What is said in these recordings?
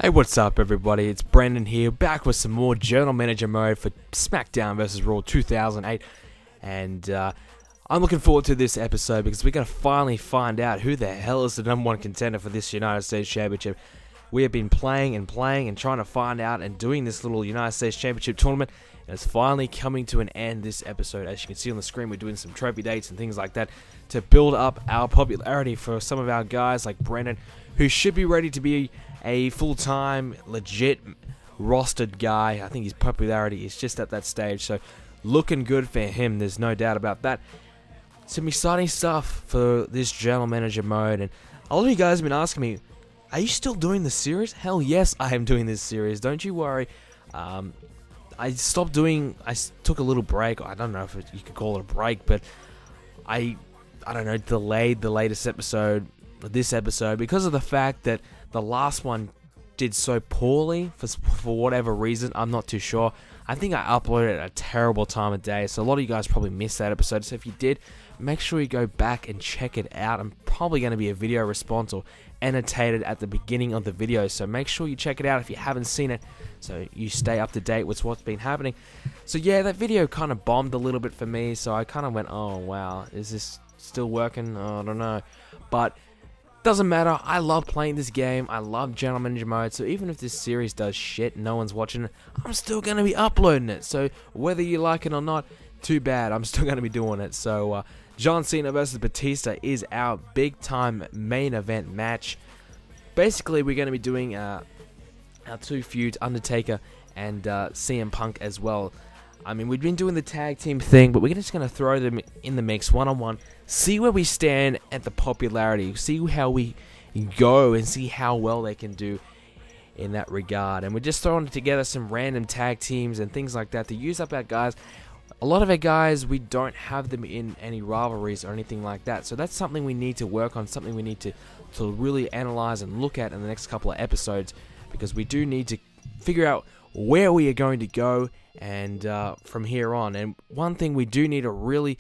Hey, what's up everybody, it's Brendan here, back with some more General Manager mode for Smackdown vs. Raw 2008, and I'm looking forward to this episode because we're going to finally find out who the hell is the #1 contender for this United States Championship. We have been playing and trying to find out and doing this little United States Championship tournament, and it's finally coming to an end this episode. As you can see on the screen, we're doing some trophy dates and things like that to build up our popularity for some of our guys like Brendan, who should be ready to be a full-time, legit, rostered guy. I think his popularity is just at that stage, so looking good for him, there's no doubt about that. Some exciting stuff for this General Manager mode, and a lot of you guys have been asking me, are you still doing this series? Hell yes, I am doing this series, don't you worry. I took a little break. I don't know if you could call it a break, but I don't know, delayed the latest episode, this episode, because of the fact that the last one did so poorly for whatever reason. I'm not too sure. I think I uploaded at a terrible time of day, so a lot of you guys probably missed that episode. So if you did, make sure you go back and check it out. I'm probably going to be a video response or annotated at the beginning of the video, so make sure you check it out if you haven't seen it, so you stay up to date with what's been happening. So yeah, that video kind of bombed a little bit for me, so I kind of went, oh wow, is this still working? Oh, I don't know, but doesn't matter. I love playing this game. I love General Manager mode, so even if this series does shit, no one's watching it, I'm still going to be uploading it. So whether you like it or not, too bad, I'm still going to be doing it. So John Cena versus Batista is our big time main event match. Basically, we're going to be doing our two feuds, Undertaker and CM Punk as well. I mean, we've been doing the tag team thing, but we're just going to throw them in the mix one-on-one, see where we stand at the popularity, see how we go, and see how well they can do in that regard. And we're just throwing together some random tag teams and things like that to use up our guys. A lot of our guys, we don't have them in any rivalries or anything like that, so that's something we need to work on, something we need to really analyze and look at in the next couple of episodes, because we do need to figure out where we are going to go and from here on. And one thing we do need to really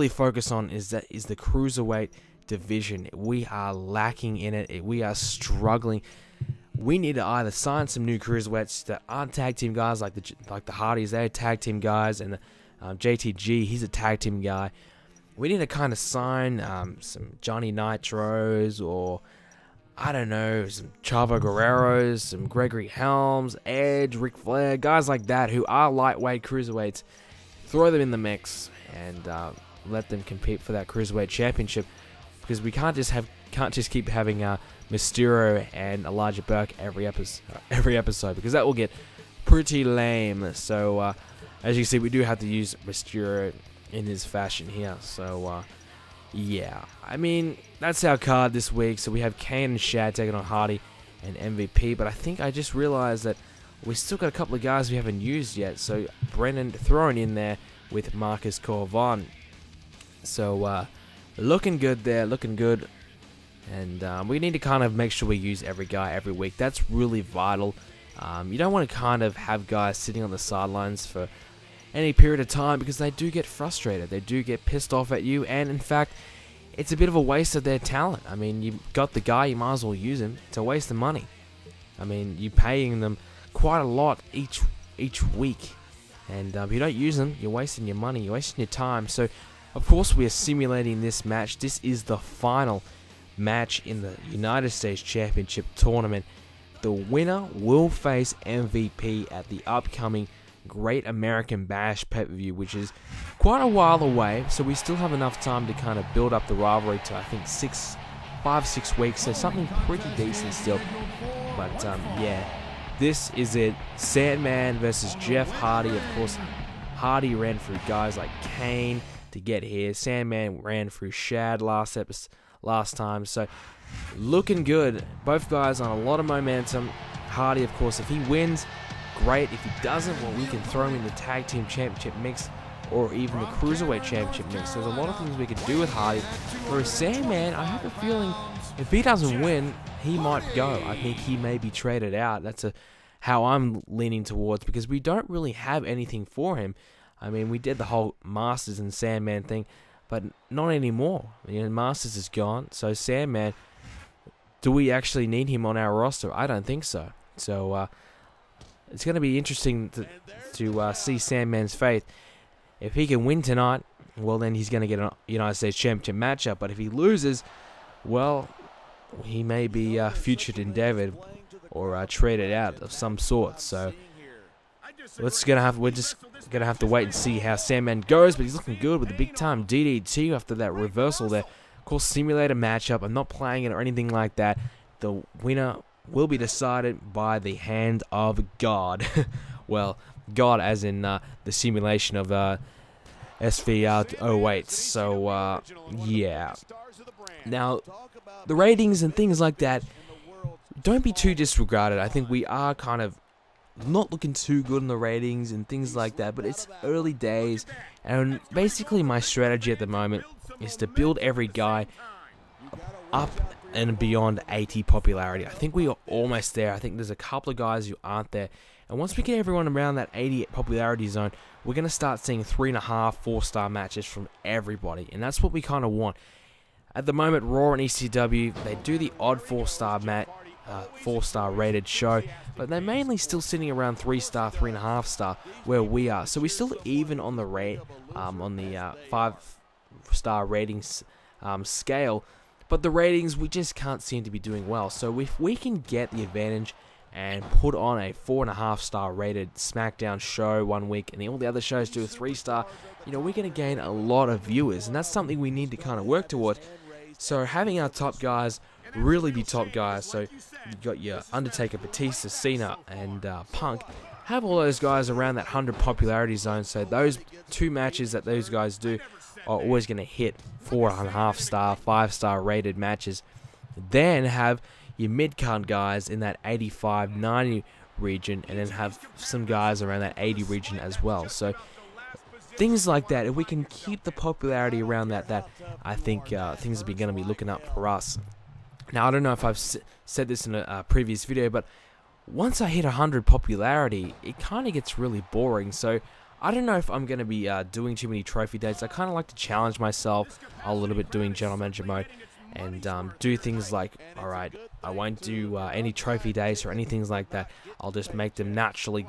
focus on is the cruiserweight division. We are lacking in it. We are struggling. We need to either sign some new cruiserweights that aren't tag team guys, like the Hardys. They're tag team guys, and JTG, he's a tag team guy. We need to kind of sign some Johnny Nitros, or I don't know, some Chavo Guerreros, some Gregory Helms, Edge, Ric Flair, guys like that who are lightweight cruiserweights. Throw them in the mix and let them compete for that cruiserweight championship, because we can't just keep having Mysterio and Elijah Burke every episode, because that will get pretty lame. So as you can see, we do have to use Mysterio in his fashion here. So yeah, I mean, that's our card this week. So we have Kane and Shad taking on Hardy and MVP. But I think I just realized that we still got a couple of guys we haven't used yet. So Brendan thrown in there with Marcus Corvon. So looking good there, looking good. And we need to kind of make sure we use every guy every week. That's really vital. You don't want to kind of have guys sitting on the sidelines for any period of time, because they do get frustrated, they do get pissed off at you, and in fact, it's a bit of a waste of their talent. I mean, you got the guy, you might as well use him. It's a waste of money. I mean, you're paying them quite a lot each week, and if you don't use them, you're wasting your money, you're wasting your time. So, of course, we are simulating this match. This is the final match in the United States Championship Tournament. The winner will face MVP at the upcoming Great American Bash pay-per-view, which is quite a while away, so we still have enough time to kind of build up the rivalry to, I think, 5-6 weeks, so something pretty decent still. But yeah, this is it. Sandman versus Jeff Hardy. Of course, Hardy ran through guys like Kane to get here. Sandman ran through Shad last time, so looking good. Both guys on a lot of momentum. Hardy, of course, if he wins, great. If he doesn't, well, we can throw him in the tag team championship mix, or even the cruiserweight championship mix. There's a lot of things we can do with Hardy. Whereas Sandman, I have a feeling if he doesn't win, he might go. I think he may be traded out. That's how I'm leaning towards, because we don't really have anything for him. I mean, we did the whole Masters and Sandman thing, but not anymore. You know, Masters is gone, so Sandman, do we actually need him on our roster? I don't think so. So it's going to be interesting to see Sandman's fate. If he can win tonight, well, then he's going to get a United States Championship matchup. But if he loses, well, he may be futured endeavored or traded out of some sort. So we're just gonna have to wait and see how Sandman goes. But he's looking good with the big time DDT after that reversal there. Of course, simulator matchup. I'm not playing it or anything like that. The winner will be decided by the hand of God. Well, God as in the simulation of SVR 08. So yeah. Now, the ratings and things like that, don't be too disregarded. I think we are kind of not looking too good in the ratings and things like that, but it's early days, and basically my strategy at the moment is to build every guy up and beyond 80 popularity. I think we are almost there. I think there's a couple of guys who aren't there, and once we get everyone around that 80 popularity zone, we're going to start seeing 3.5, 4-star matches from everybody, and that's what we kind of want. At the moment, Raw and ECW, they do the odd 4-star 4-star rated show, but they're mainly still sitting around 3-star, 3.5-star where we are. So we're still even on the rate, on the 5-star ratings scale, but the ratings we just can't seem to be doing well. So if we can get the advantage and put on a 4.5-star rated Smackdown show one week, and all the other shows do a 3-star, you know, we're going to gain a lot of viewers, and that's something we need to kind of work towards. So having our top guys really be top guys, so you got your Undertaker, Batista, Cena, and Punk, have all those guys around that 100 popularity zone, so those 2 matches that those guys do are always going to hit 4.5-star, 5-star rated matches. Then have your mid-card guys in that 85, 90 region, and then have some guys around that 80 region as well. So things like that, if we can keep the popularity around that I think things are going to be looking up for us. Now, I don't know if I've said this in a previous video, but once I hit 100 popularity, it kind of gets really boring. So I don't know if I'm going to be doing too many trophy dates. I kind of like to challenge myself a little bit doing General Manager mode, and do things like, alright, I won't do any trophy days or anything like that. I'll just make them naturally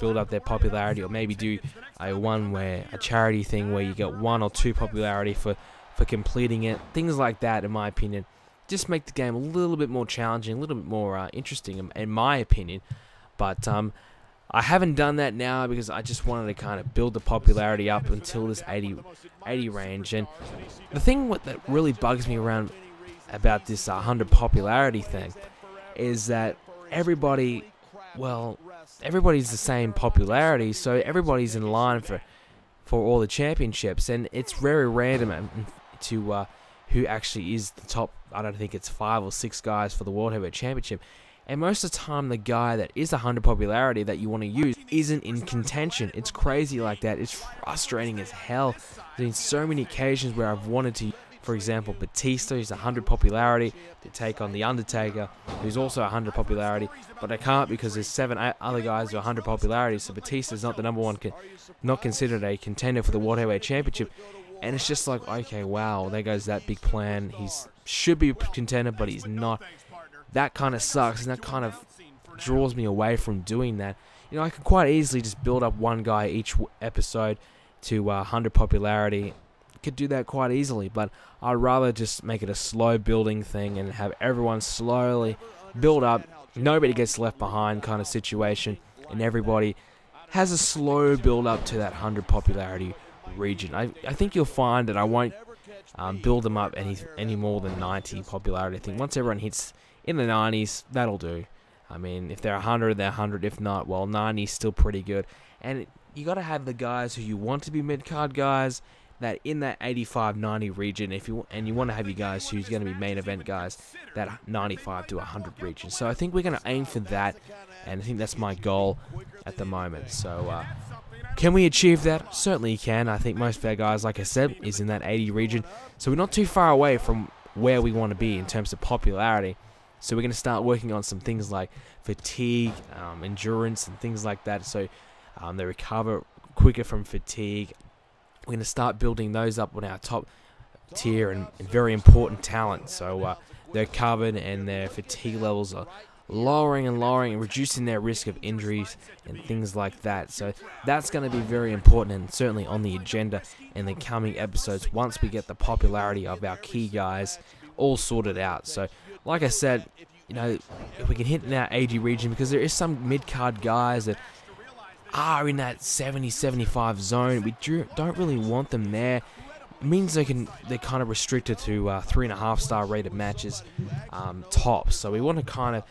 build up their popularity, or maybe do a charity thing where you get 1 or 2 popularity for completing it. Things like that, in my opinion, just make the game a little bit more challenging, a little bit more interesting, in my opinion. But I haven't done that now because I just wanted to kind of build the popularity up until this 80 range. And the thing that really bugs me around about this 100 popularity thing is that everybody's the same popularity, so everybody's in line for all the championships, and it's very random to who actually is the top. I don't think it's 5 or 6 guys for the World Heavyweight Championship. And most of the time, the guy that is 100 popularity that you want to use isn't in contention. It's crazy like that. It's frustrating as hell. There's been so many occasions where I've wanted to, for example, Batista, who's 100 popularity, to take on The Undertaker, who's also 100 popularity, but I can't because there's 7 other guys who are 100 popularity, so Batista's not the number one, not considered a contender for the World Heavyweight Championship. And it's just like, okay, wow, there goes that big plan. He should be a contender, but he's not. That kind of sucks, and that kind of draws me away from doing that. You know, I could quite easily just build up one guy each episode to 100 popularity. Could do that quite easily, but I'd rather just make it a slow building thing and have everyone slowly build up. Nobody gets left behind kind of situation, and everybody has a slow build up to that 100 popularity region. I think you'll find that I won't build them up any more than 90 popularity. I think once everyone hits in the 90s, that'll do. I mean, if they're 100, they're 100. If not, well, 90 is still pretty good. And you got to have the guys who you want to be mid-card guys that in that 85-90 region, you want to have your guys who's going to be main event guys, that 95 to 100 region. So I think we're going to aim for that, and I think that's my goal at the moment. So can we achieve that? Certainly you can. I think most of our guys, like I said, is in that 80 region. So we're not too far away from where we want to be in terms of popularity. So we're going to start working on some things like fatigue, endurance, and things like that. So they recover quicker from fatigue. We're going to start building those up on our top tier and very important talent. So they're covered and their fatigue levels are lowering and reducing their risk of injuries and things like that. So that's going to be very important and certainly on the agenda in the coming episodes once we get the popularity of our key guys all sorted out. So like I said, you know, if we can hit in our AG region, because there is some mid-card guys that are in that 70-75 zone, we don't really want them there. It means they're kind of restricted to 3.5-star rated matches tops. So we want to kind of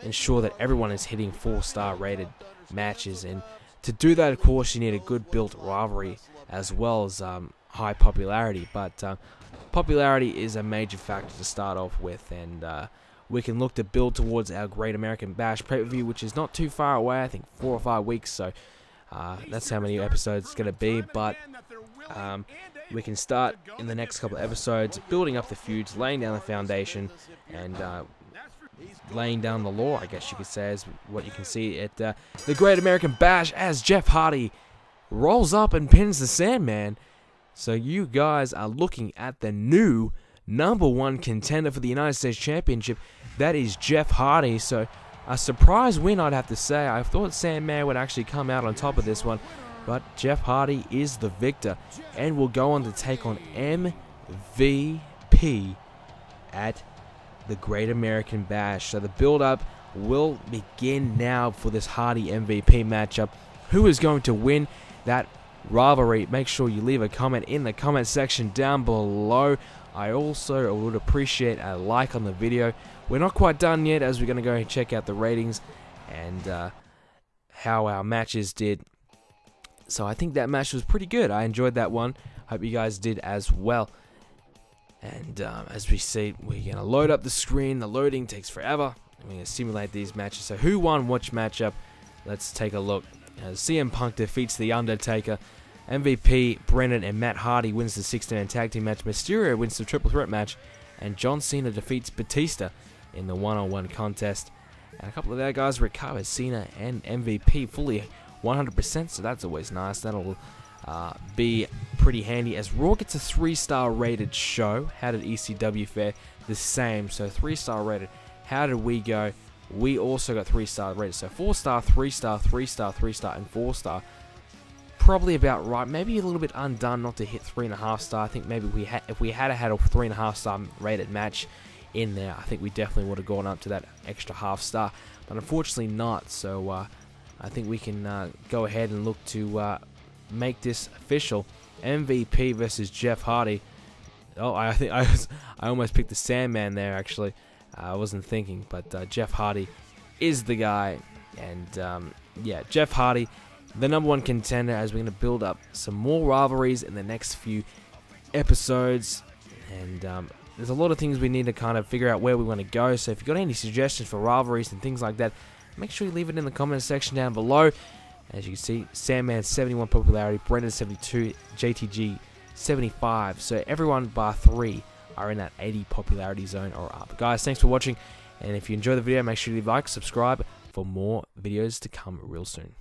ensure that everyone is hitting 4-star rated matches, and to do that, of course, you need a good built rivalry as well as high popularity. But popularity is a major factor to start off with, and we can look to build towards our Great American Bash pay-per-view, which is not too far away. I think 4 or 5 weeks, so that's how many episodes it's going to be. But we can start in the next couple of episodes building up the feuds, laying down the foundation, and laying down the law, I guess you could say, is what you can see at the Great American Bash as Jeff Hardy rolls up and pins the Sandman. So you guys are looking at the new #1 contender for the United States Championship. That is Jeff Hardy. So a surprise win, I'd have to say. I thought Sandman would actually come out on top of this one, but Jeff Hardy is the victor and will go on to take on MVP at the Great American Bash. So the build-up will begin now for this Hardy MVP matchup. Who is going to win that rivalry? Make sure you leave a comment in the comment section down below. I also would appreciate a like on the video. We're not quite done yet, as we're going to go and check out the ratings and how our matches did. So I think that match was pretty good. I enjoyed that one. Hope you guys did as well. And as we see, we're going to load up the screen. The loading takes forever. We're going to simulate these matches. So who won which matchup? Let's take a look. CM Punk defeats The Undertaker. MVP, Brendan and Matt Hardy wins the 6-man tag team match. Mysterio wins the triple threat match. And John Cena defeats Batista in the one-on-one contest. And a couple of their guys recovered. Cena and MVP fully 100%, so that's always nice. That'll be pretty handy as Raw gets a 3-star rated show. How did ECW fare? The same, so 3-star rated. How did we go? We also got 3-star rated, so 4-star, 3-star, 3-star, 3-star, and 4-star. Probably about right. Maybe a little bit undone not to hit 3.5-star. I think maybe if we had a 3.5-star rated match in there, I think we definitely would have gone up to that extra half-star. But unfortunately not. So I think we can go ahead and look to make this official. MVP versus Jeff Hardy. Oh, I think I almost picked the Sandman there. Actually, I wasn't thinking, but Jeff Hardy is the guy, and yeah, Jeff Hardy, the #1 contender, as we're going to build up some more rivalries in the next few episodes. And there's a lot of things we need to kind of figure out where we want to go. So if you've got any suggestions for rivalries and things like that, make sure you leave it in the comment section down below. As you can see, Sandman 71 popularity, Brendan 72, JTG 75. So everyone bar 3 are in that 80 popularity zone or up. Guys, thanks for watching. And if you enjoy the video, make sure you leave a like, subscribe for more videos to come real soon.